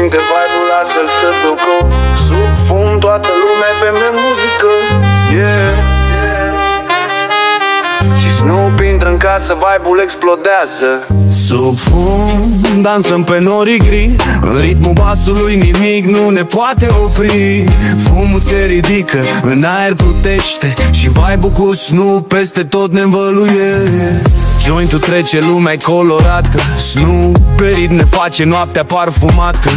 simte vibe-ul, lasă-l să ducă. Sub fum, toată lumea pe muzică, yeah. Și Snoop intră în casă, vibe-ul explodează. Sub fum, dansăm pe norii gri. În ritmul basului nimic nu ne poate opri. Fumul se ridică, în aer plutește și vibe-ul cu Snoop peste tot ne învăluie. Jointul trece, lumea-i colorată. Snoop pe ritm ne face noaptea parfumată.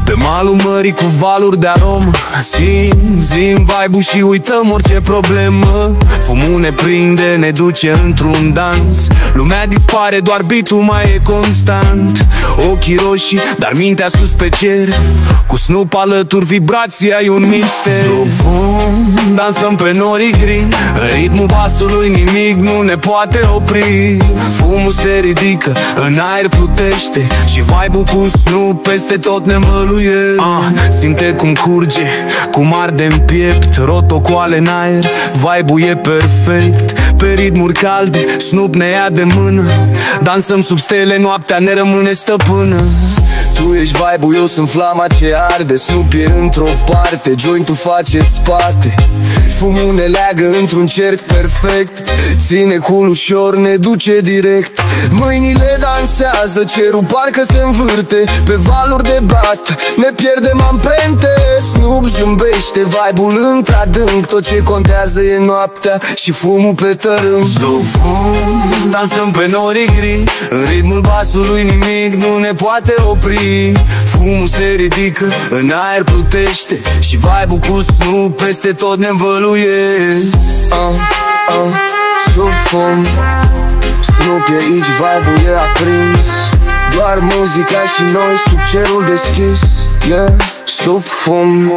Pe malul mării cu valuri de aromă simțim vibe-ul și uităm orice problemă. Fumul ne prinde, ne duce într-un dans. Lumea dispare, doar beat-ul mai e constant. Ochii roșii, dar mintea sus pe cer. Cu Snoop alături, vibrația e un mister. Sub fum, dansăm pe norii gri. În ritmul basului nimic nu ne poate opri. Fumul se ridică, în aer plutește și vibe-ul cu Snoop peste tot ne învăluie. Simte cum curge, cum arde în piept. Rotocoale în aer, vibe-ul e perfect. Pe ritmuri calde, Snoop ne ia de mână. Dansăm sub stele, noaptea ne rămâne stăpână. Tu ești vibe-ul, eu sunt flama ce arde. Snoop e într-o parte, jointul face spate. Fumul ne leagă într-un cerc perfect. Ține cul ușor, ne duce direct. Mâinile dansează, cerul parcă se învârte. Pe valuri de bat, ne pierdem amprente. Snoop zâmbește, vibe-ul într-adânc. Tot ce contează e noaptea și fumul pe tărâm. Sub fum, dansăm pe norii gri. În ritmul basului nimic nu ne poate opri. Fumul se ridică, în aer plutește și vibe-ul cu Snoop peste tot ne învăluie. Sub fum, Snoop e aici, vibe-ul e aprins. Doar muzica și noi sub cerul deschis, yeah. Sub fum.